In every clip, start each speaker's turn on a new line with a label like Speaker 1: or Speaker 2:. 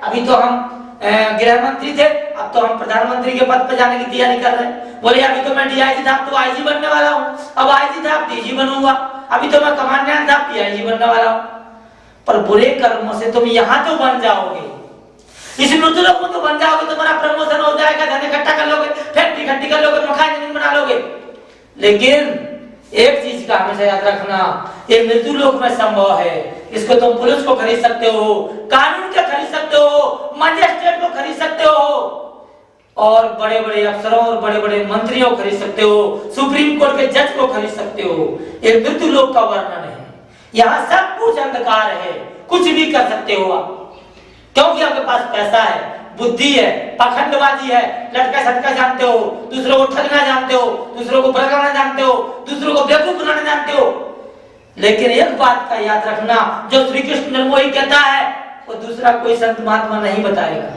Speaker 1: अभी तो हम गृह मंत्री थे, अब तो हम प्रधानमंत्री के पद पर जाने की तैयारी कर रहे हैं। बोले अभी तो मैं डीआईजी था, अब तो आईजी बनने वाला हूँ, अब आईजी था अब डीजी बनूंगा, अभी तो मैं कमांडेंट था अब डीआईजी बनने वाला हूँ। पर बुरे कर्मों से तुम यहाँ तो बन जाओगे, इस मृत्युलोक में तो बन जाओगे, तुम्हारा प्रमोशन हो जाएगा, धन इकट्ठा कर लोगे, फैक्ट्री इकट्ठी कर लोगे, मकान जमीन बना लोगे। लेकिन एक चीज का हमेशा याद रखना, ये मृत्युलोक में संभव है। इसको तुम पुलिस को खरीद सकते हो, कानून को खरीद सकते हो, मजिस्ट्रेट को खरीद सकते हो, और बड़े बड़े अफसरों और बड़े बड़े मंत्रियों को खरीद सकते हो, सुप्रीम कोर्ट के जज को खरीद सकते हो। ये मृत्युलोक का वर्णन है। यहाँ सब कुछ अंधकार है, कुछ भी कर सकते हो आप, क्योंकि आपके पास पैसा है, बुद्धि है, पाखंडबाजी है, लटका सटका जानते हो, दूसरों को ठगना जानते हो, दूसरों को भड़काना जानते हो, दूसरों को बेवकूफ बनाना जानते हो। लेकिन एक बात का याद रखना, जो श्री कृष्ण निर्मोही कहता है वो दूसरा कोई संत महात्मा नहीं बताएगा,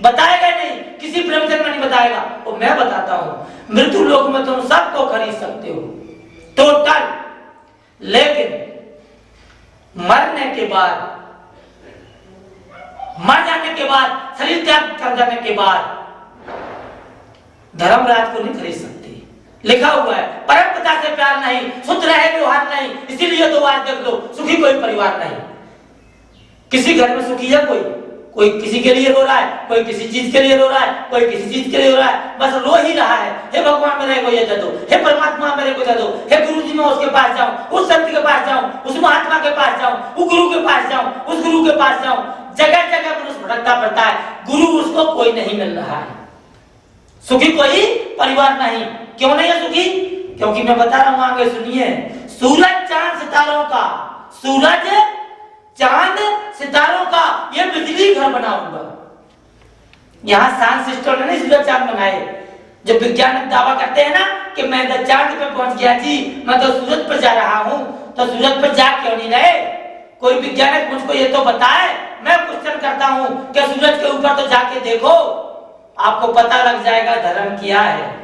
Speaker 1: बताएगा नहीं, किसी प्रवचन में नहीं बताएगा, वो मैं बताता हूं। मृत्यु लोक में तुम सबको खरीद सकते हो टोटल, लेकिन मरने के बाद, मर जाने के बाद, शरीर त्याग कर जाने के बाद धर्मराज को नहीं खरीद सकते। लिखा हुआ है परम पिता से प्यार नहीं, शुद्ध रहे व्यवहार नहीं, इसीलिए तो आज देख लो सुखी कोई परिवार नहीं। किसी घर में सुखी है कोई किसी के लिए रो रहा है, कोई किसी चीज के लिए रो रहा है, कोई किसी चीज के लिए रो रहा है, बस रो ही रहा है। हे भगवान मेरे को ये दे दो, हे परमात्मा मेरे को दे दो, हे गुरु जी मैं उसके पास जाऊं, उस संत के पास जाऊं, उस महात्मा के पास जाऊं, उस गुरु के पास जाऊं, उस गुरु के पास जाऊं। जगह जगह मनुष्य भटकता पड़ता है, गुरु उसको कोई नहीं मिल रहा है, सुखी कोई परिवार नहीं। क्यों नहीं है सुखी? क्योंकि मैं बता रहा हूं, आगे सुनिए। सूरज चांद सितारों का, सूरज चांद सितारों का ये बिजली घर बना हुआ। यहाँ साइंस सिस्टम ने नहीं सूरज चांद बनाए। जो वैज्ञानिक दावा करते हैं ना कि मैं तो चांद पे पहुंच गया जी, मैं तो सूरज पर जा रहा हूं, तो सूरज पर जा क्यों नहीं रहे? कोई वैज्ञानिक मुझको ये तो बताए। मैं क्वेश्चन करता हूं कि सूरज के ऊपर तो जाके देखो, आपको पता लग जाएगा धर्म क्या है।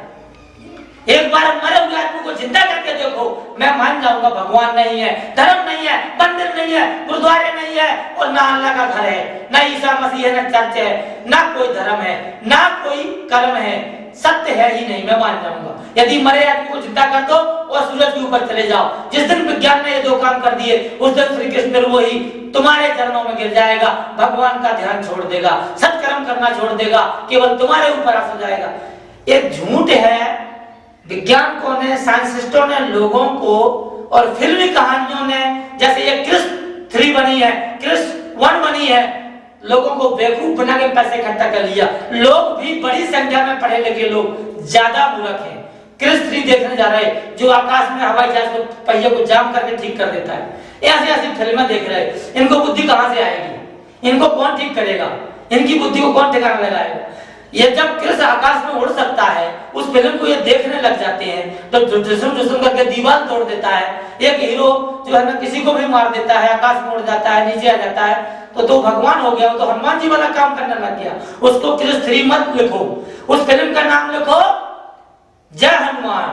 Speaker 1: एक बार मरे हुए आदमी को जिंदा करके देखो, मैं मान जाऊंगा भगवान नहीं है, धर्म नहीं है, मंदिर नहीं है, गुरुद्वारे नहीं है, और ना अल्लाह का घर है, ना ईसा मसीह है, ना चर्च है, ना कोई धर्म है, ना कोई कर्म है, सत्य है ही नहीं, मैं मान जाऊंगा। यदि मरे आदमी को जिंदा कर दो और सूरज के ऊपर चले जाओ, जिस दिन विज्ञान ने ये दो काम कर दिए उस दिन श्री कृष्ण वही तुम्हारे चरणों में गिर जाएगा, भगवान का ध्यान छोड़ देगा, सत्कर्म करना छोड़ देगा, केवल तुम्हारे ऊपर आ जाएगा। एक झूठ है। विज्ञानकों ने, साइंटिस्टों ने लोगों को, और फिल्मी कहानियों ने, जैसे ये क्रिस 3 बनी है, क्रिस 1 बनी है, लोगों को बेवकूफ बना के पैसे इकट्ठा कर लिया। लोग भी बड़ी संख्या में पढ़े लिखे लोग ज्यादा मूर्ख हैं। क्रिस 3 देखने जा रहे, जो आकाश में हवाई जहाज को पहिए को जाम करके ठीक कर देता है। ऐसी ऐसी फिल्में देख रहे, इनको बुद्धि कहां से आएगी? इनको कौन ठीक करेगा? इनकी बुद्धि को कौन ठिकाना लगाएगा? ये जब कृष्ण आकाश में उड़ सकता है, उस फिल्म को ये देखने लग जाते हैं, तो जुस्म करके दीवार तोड़ देता है। एक हीरो जो है ना किसी को भी मार देता है, आकाश में उड़ जाता है, नीचे आ जाता है, तो भगवान हो गया, तो हनुमान जी वाला काम करने लग गया। उसको कृष्ण 3 मत लिखो, उस फिल्म का नाम लिखो जय हनुमान।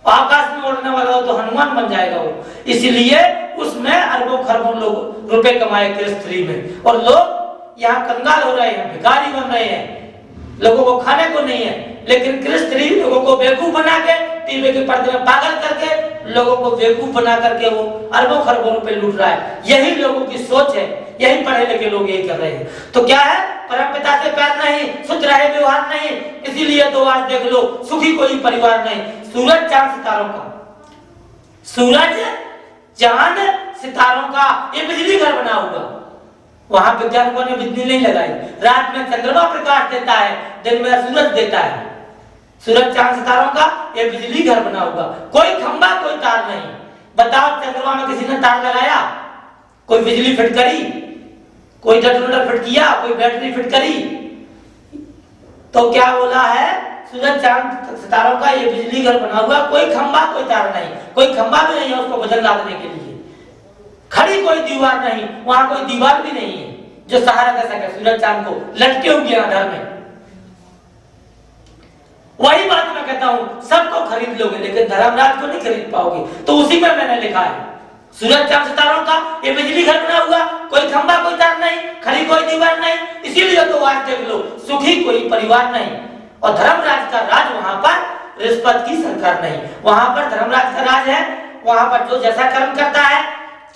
Speaker 1: आकाश में उड़ने वाला हो तो हनुमान बन जाएगा वो। इसीलिए उसमें अरबों खरबों लोग रुपए कमाए कृष्ण 3 में, और लोग यहाँ कंगाल हो रहे हैं, भिखारी बन रहे हैं, लोगों को खाने को नहीं है। लेकिन कृष्ण 3 लोगों को बेवकूफ बना के, टीवी के पर्दे में पागल करके, लोगों को बेवकूफ बना करके वो अरबों खरबों रुपए लूट रहा है। यही लोगों की सोच है, यही पढ़े लिखे लोग यही कर रहे हैं। तो क्या है? परम पिता से प्यार नहीं, शुद्ध रहे व्यवहार नहीं, इसीलिए तो आज देख लो सुखी कोई परिवार नहीं। सूरज चांद सितारों का, सूरज चांद सितारों का ये बिजली घर बना हुआ। वहां वैज्ञानिकों ने बिजली नहीं लगाई। रात में चंद्रमा प्रकाश देता है, दिन में सूरज देता है। सूरज चांद सितारों का ये बिजली घर बना हुआ। कोई खंबा, कोई तार नहीं। बताओ चंद्रमा में किसी ने तार लगाया? कोई बिजली फिट करी? कोई डेटोनेटर फिट किया? कोई बैटरी फिट करी? तो क्या बोला है? सूरज चांद सितारों का ये बिजली घर बना हुआ। कोई खंबा, कोई तार नहीं, कोई खंबा भी नहीं है उसको वजन लादने के लिए, खड़ी कोई दीवार नहीं, वहां कोई दीवार भी नहीं है जो सहारा दे सके सूरज चांद को, लटके हुए आधार में। वही बात मैं कहता हूं, सबको खरीद लोगे लेकिन धर्मराज को नहीं खरीद पाओगे। तो उसी में मैंने लिखा है सूरज चांद सितारों का ये बिजली घर बना हुआ, कोई खंबा कोई तार नहीं, खड़ी कोई दीवार नहीं, इसीलिए तो आज देख लो सुखी कोई परिवार नहीं। और धर्मराज का राज वहां पर रिश्वत की सरकार नहीं, वहां पर धर्मराज का राज है। वहां पर जो जैसा कर्म करता है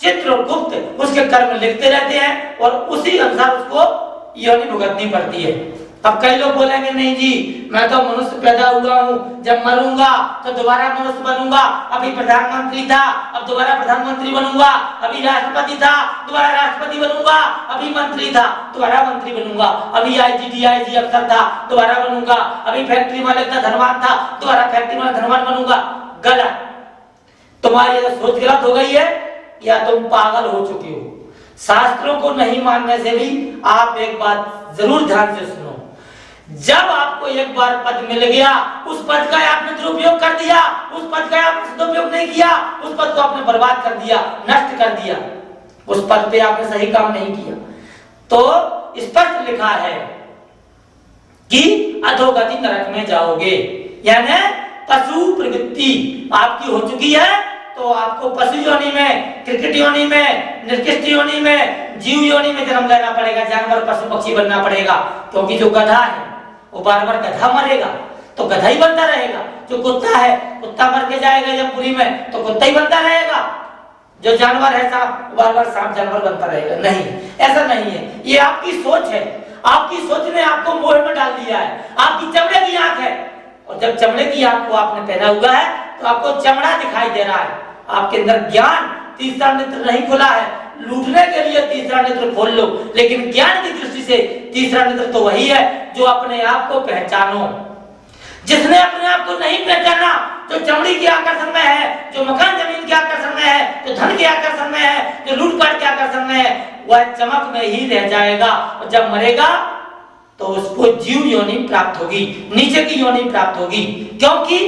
Speaker 1: चित्रगुप्त उसके कर्म लिखते रहते हैं और उसी अनुसार उसको योनि भुगतनी पड़ती है। अब कई लोग बोलेंगे नहीं जी मैं तो मनुष्य पैदा हुआ हूँ, जब मरूंगा तो दोबारा मनुष्य बनूंगा, अभी प्रधानमंत्री था अब दोबारा प्रधानमंत्री बनूंगा, अभी राष्ट्रपति था दोबारा राष्ट्रपति बनूंगा, अभी मंत्री था दोबारा मंत्री बनूंगा, अभी आईजी डीआईजी अफसर था दोबारा बनूंगा, अभी फैक्ट्री मालिक था धनवान था दोबारा फैक्ट्री मालिक धनवान बनूंगा। गलत, तुम्हारी सोच गलत हो गई है या तुम पागल हो चुके हो। शास्त्रों को नहीं मानने से भी आप एक बात जरूर ध्यान से सुनो, जब आपको एक बार पद मिल गया उस पद का आपने दुरुपयोग कर दिया, उस पद का आपने सदुपयोग नहीं किया, उस पद को आपने बर्बाद कर दिया, नष्ट कर दिया, उस पद पे आपने सही काम नहीं किया, तो स्पष्ट लिखा है कि अधोगति नरक में जाओगे। यानी पशु प्रवृत्ति आपकी हो चुकी है तो आपको पशु योनि में, क्रिकेट योनि में, निर्कृष्ट योनि में, जीव योनि में जन्म लेना पड़ेगा, जानवर पशु पक्षी बनना पड़ेगा। क्योंकि जो गधा है वो बार बार गधा मरेगा तो गधा ही बनता रहेगा, जो कुत्ता है कुत्ता मर के जाएगा जब पूरी में तो कुत्ता ही बनता रहेगा, जो जानवर है सांप बार बार सांप जानवर बनता रहेगा। नहीं, ऐसा नहीं है, ये आपकी सोच है, आपकी सोच ने आपको मोह में डाल दिया है। आपकी चमड़े की आंख है और जब चमड़े की आंख को आपने पहना हुआ है तो आपको चमड़ा दिखाई दे रहा है, आपके अंदर ज्ञान तीसरा नेत्र नहीं खुला है। लूटने के लिए तीसरा नेत्र खोल लो, लेकिन ज्ञान की दृष्टि से तीसरा नेत्र तो वही है जो अपने आप को पहचानो। जिसने अपने आप को नहीं पहचाना, जो चमड़ी के आकर्षण में है, जो मकान जमीन के आकर्षण में है, जो धन के आकर्षण में है, जो लूटपाट के आकर्षण में है, वह चमक में ही रह जाएगा और जब मरेगा तो उसको जीव योनि प्राप्त होगी, नीचे की योनि प्राप्त होगी। क्योंकि